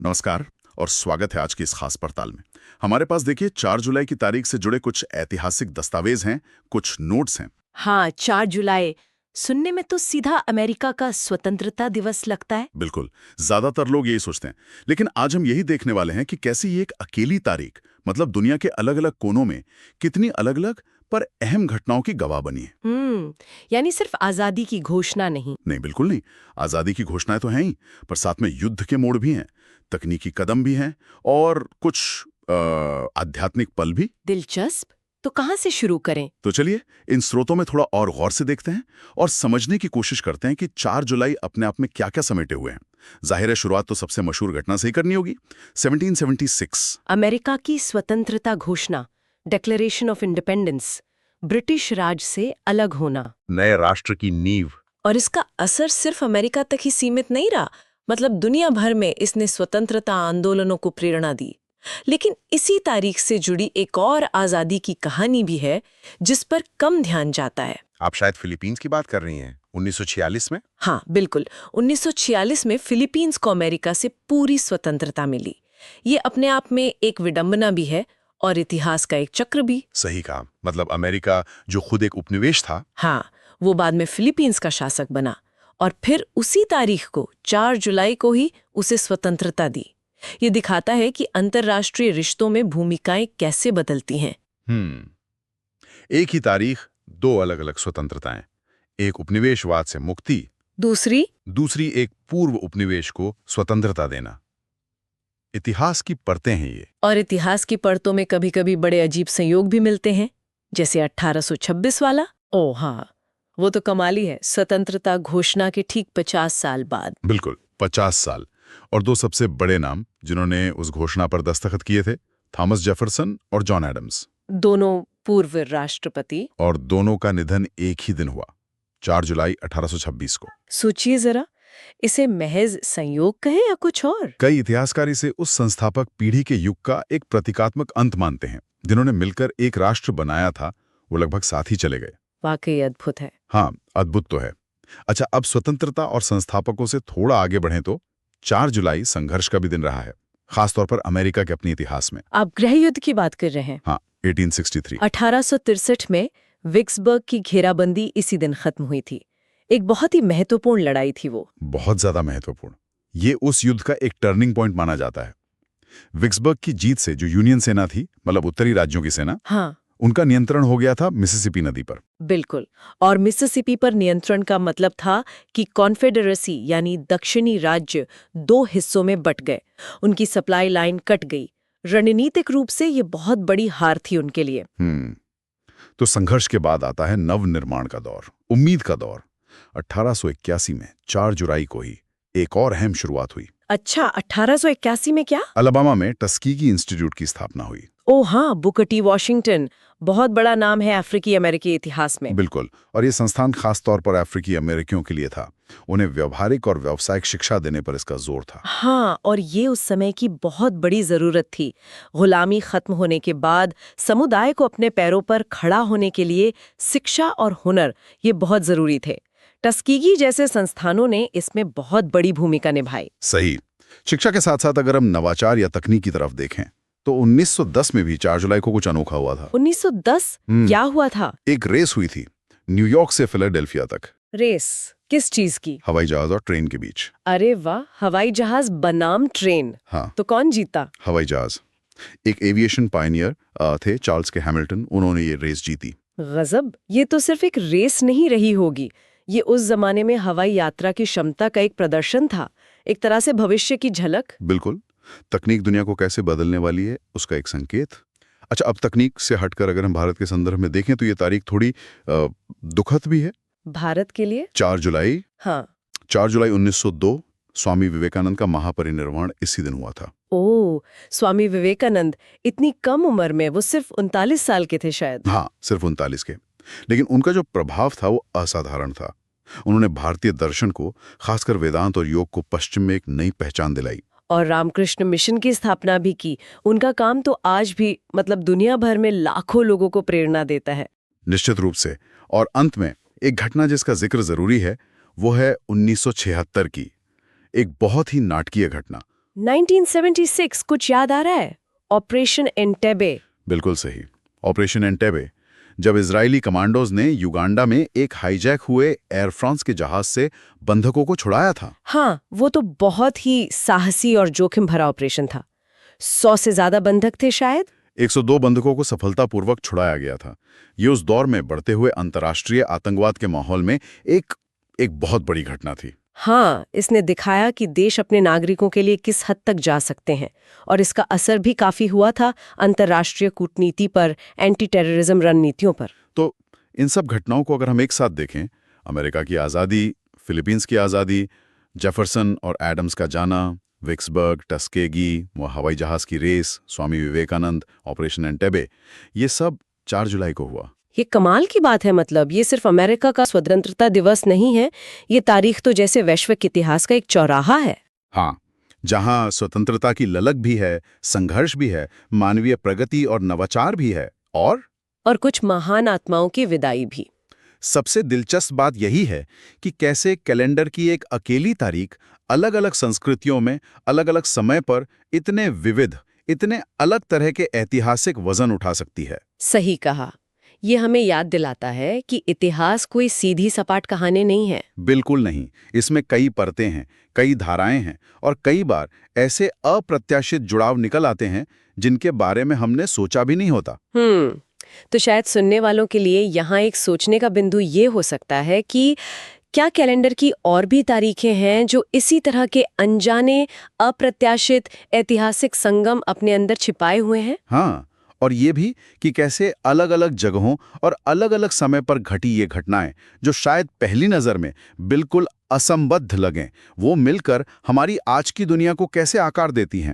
नमस्कार और स्वागत है आज की इस खास पड़ताल में। हमारे पास देखिए 4 जुलाई की तारीख से जुड़े कुछ ऐतिहासिक दस्तावेज हैं, कुछ नोट्स हैं। हाँ, 4 जुलाई सुनने में तो सीधा अमेरिका का स्वतंत्रता दिवस लगता है। बिल्कुल, ज्यादातर लोग यही सोचते हैं, लेकिन आज हम यही देखने वाले हैं कि कैसे ये एक अकेली तारीख मतलब दुनिया के अलग-अलग कोनों में कितनी अलग-अलग पर अहम घटनाओं की गवाह बनी है। यानी सिर्फ आजादी की घोषणा नहीं। नहीं, बिल्कुल नहीं। आजादी की घोषणाएं तो हैं ही, पर साथ में युद्ध के मोड़ भी हैं, तकनीकी कदम भी हैं और कुछ आध्यात्मिक पल भी। दिलचस्प। तो कहाँ से शुरू करें? तो चलिए इन स्रोतों में थोड़ा और गौर से देखते हैं और समझने की कोशिश करते हैं कि 4 जुलाई अपने आप में क्या-क्या समेटे हुए हैं। जाहिर है शुरुआत तो सबसे मशहूर घटना से ही करनी होगी। 1776 अमेरिका की स्वतंत्रता घोषणा, डिक्लेरेशन ऑफ इंडिपेंडेंस, ब्रिटिश राज से अलग होना। नए राष्ट्र की नींव। और इसका असर सिर्फ अमेरिका तक ही सीमित नहीं रहा, मतलब दुनिया भर में इसने स्वतंत्रता आंदोलनों को प्रेरणा दी। लेकिन इसी तारीख से जुड़ी एक और आजादी की कहानी भी है जिस पर कम ध्यान जाता है। आप शायद फिलीपींस की बात कर रही हैं, 1946 में। हाँ बिल्कुल, 1946 में फिलीपींस को अमेरिका से पूरी स्वतंत्रता मिली। ये अपने आप में एक विडंबना भी है और इतिहास का एक चक्र भी। सही कहा, मतलब अमेरिका जो खुद एक उपनिवेश था, हाँ, वो बाद में फिलीपींस का शासक बना और फिर उसी तारीख को 4 जुलाई को ही उसे स्वतंत्रता दी। ये दिखाता है कि अंतर्राष्ट्रीय रिश्तों में भूमिकाएं कैसे बदलती हैं। एक ही तारीख, दो अलग अलग स्वतंत्रताएं। एक उपनिवेशवाद से मुक्ति, दूसरी एक पूर्व उपनिवेश को स्वतंत्रता देना। इतिहास की परतें हैं ये। और इतिहास की परतों में कभी कभी बड़े अजीब संयोग भी मिलते हैं, जैसे 1826 वाला। ओह हाँ, वो तो कमाली है। स्वतंत्रता घोषणा के ठीक 50 साल बाद। बिल्कुल 50 साल। और दो सबसे बड़े नाम जिन्होंने उस घोषणा पर दस्तखत किए थे, थॉमस जेफरसन और जॉन एडम्स, दोनों पूर्व राष्ट्रपति। और दोनों का निधन एक ही दिन हुआ, 4 जुलाई 1826 को। सोचिए जरा, इसे महज संयोग कहें या कुछ और? कई इतिहासकार इसे उस संस्थापक पीढ़ी के युग का एक प्रतीकात्मक अंत मानते हैं जिन्होंने मिलकर एक राष्ट्र बनाया था। वो लगभग साथ ही चले गए। वाकई अद्भुत है। हाँ, अद्भुत तो है। अच्छा, अब स्वतंत्रता और संस्थापकों से थोड़ा आगे बढ़ें तो 4 जुलाई संघर्ष का भी दिन रहा है, खासतौर पर अमेरिका के अपने इतिहास में। आप गृह युद्ध की बात कर रहे हैं? हाँ, 1863। 1863 में विक्सबर्ग की घेराबंदी इसी दिन खत्म हुई थी। एक बहुत ही महत्वपूर्ण लड़ाई थी वो। बहुत ज्यादा महत्वपूर्ण। ये उस युद्ध का एक टर्निंग पॉइंट माना जाता है। विक्सबर्ग की जीत से जो यूनियन सेना थी, मतलब उत्तरी राज्यों की सेना, हाँ, उनका नियंत्रण हो गया था मिसिसिपी नदी पर। बिल्कुल। और मिसिसिपी पर नियंत्रण का मतलब था कि कॉन्फेडरेसी यानी दक्षिणी राज्य दो हिस्सों में बट गए। उनकी सप्लाई लाइन कट गई। रणनीतिक रूप से ये बहुत बड़ी हार थी उनके लिए। तो संघर्ष के बाद आता है नवनिर्माण का दौर, उम्मीद का दौर। 1881 में 4 जुलाई को ही एक और अहम शुरुआत हुई। अच्छा, 1881 में क्या? अलाबामा में टस्कीगी इंस्टीट्यूट की स्थापना हुई। ओ हाँ, बुकर टी वॉशिंगटन, बहुत बड़ा नाम है अफ्रीकी अमेरिकी इतिहास में। बिल्कुल, और ये संस्थान खास तौर पर अफ्रीकी अमेरिकियों के लिए था। उन्हें व्यवहारिक और व्यावसायिक शिक्षा देने पर इसका जोर था। हाँ, और ये उस समय की बहुत बड़ी जरूरत थी। गुलामी खत्म होने के बाद समुदाय को अपने पैरों पर खड़ा होने के लिए शिक्षा और हुनर ये बहुत जरूरी थे। टस्कीगी जैसे संस्थानों ने इसमें बहुत बड़ी भूमिका निभाई। सही। शिक्षा के साथ साथ अगर हम नवाचार या तकनीक की तरफ देखें तो 1910 में भी 4 जुलाई को कुछ अनोखा हुआ था। 1910? क्या हुआ था? एक रेस हुई थी न्यूयॉर्क से फिलाडेल्फिया तक। रेस किस चीज की? हवाई जहाज और ट्रेन के बीच। अरे वाह, हवाई जहाज बनाम ट्रेन। हाँ, तो कौन जीता? हवाई जहाज। एक एविएशन पायनियर थे चार्ल्स के हैमिल्टन, उन्होंने ये रेस जीती। गजब, ये तो सिर्फ एक रेस नहीं रही होगी, ये उस जमाने में हवाई यात्रा की क्षमता का एक प्रदर्शन था, एक तरह से भविष्य की झलक। बिल्कुल, तकनीक दुनिया को कैसे बदलने वाली है उसका एक संकेत। अच्छा, अब तकनीक से हटकर अगर हम भारत के संदर्भ में देखें तो ये तारीख थोड़ी दुखद भी है। भारत के लिए? 4 जुलाई, हाँ, 4 जुलाई 1902 स्वामी विवेकानंद का महापरिनिर्वाण इसी दिन हुआ था। ओह, स्वामी विवेकानंद इतनी कम उम्र में, वो सिर्फ 39 साल के थे शायद। हाँ, सिर्फ 39 के, लेकिन उनका जो प्रभाव था वो असाधारण था। उन्होंने भारतीय दर्शन को, खासकर वेदांत और योग को, पश्चिम में एक नई पहचान दिलाई। और रामकृष्ण मिशन की स्थापना भी की। उनका काम तो आज भी मतलब दुनिया भर में लाखों लोगों को प्रेरणा देता है। निश्चित रूप से। और अंत में एक घटना जिसका जिक्र जरूरी है, वो है 1976 की एक बहुत ही नाटकीय घटना, 1976 कुछ याद आ रहा है? Operation Entebbe. बिल्कुल सही, ऑपरेशन एंटेबे। जब इजरायली कमांडोज ने युगांडा में एक हाईजैक हुए एयर फ्रांस के जहाज से बंधकों को छुड़ाया था। हाँ, वो तो बहुत ही साहसी और जोखिम भरा ऑपरेशन था। 100 से ज्यादा बंधक थे शायद। 102 बंधकों को सफलतापूर्वक छुड़ाया गया था। ये उस दौर में बढ़ते हुए अंतर्राष्ट्रीय आतंकवाद के माहौल में एक बहुत बड़ी घटना थी। हाँ, इसने दिखाया कि देश अपने नागरिकों के लिए किस हद तक जा सकते हैं, और इसका असर भी काफी हुआ था अंतर्राष्ट्रीय कूटनीति पर, एंटी टेररिज्म रणनीतियों पर। तो इन सब घटनाओं को अगर हम एक साथ देखें, अमेरिका की आज़ादी, फिलीपींस की आज़ादी, जेफरसन और एडम्स का जाना, विक्सबर्ग, टस्केगी, वो हवाई जहाज की race, Swami Vivekananda, operation Entebbe, ये सब 4 जुलाई को हुआ। ये कमाल की बात है। मतलब ये सिर्फ अमेरिका का स्वतंत्रता दिवस नहीं है, ये तारीख तो जैसे वैश्विक इतिहास का एक चौराहा है। हाँ, जहां स्वतंत्रता की ललक भी है, संघर्ष भी है, मानवीय प्रगति और नवाचार भी है, और कुछ महान आत्माओं की विदाई भी। सबसे दिलचस्प बात यही है कि कैसे कैलेंडर की एक अकेली तारीख अलग अलग संस्कृतियों में अलग अलग समय पर इतने विविध, इतने अलग तरह के ऐतिहासिक वजन उठा सकती है। सही कहा। ये हमें याद दिलाता है कि इतिहास कोई सीधी सपाट कहानी नहीं है। बिल्कुल नहीं, इसमें कई परतें हैं, कई धाराएं हैं, और कई बार ऐसे अप्रत्याशित जुड़ाव निकल आते हैं जिनके बारे में हमने सोचा भी नहीं होता। तो शायद सुनने वालों के लिए यहाँ एक सोचने का बिंदु ये हो सकता है कि क्या कैलेंडर की और भी तारीखें हैं जो इसी तरह के अनजाने, अप्रत्याशित ऐतिहासिक संगम अपने अंदर छिपाए हुए हैं? हाँ, और ये भी कि कैसे अलग अलग जगहों और अलग अलग समय पर घटी ये घटनाएं, जो शायद पहली नज़र में बिल्कुल असंबद्ध लगें, वो मिलकर हमारी आज की दुनिया को कैसे आकार देती हैं।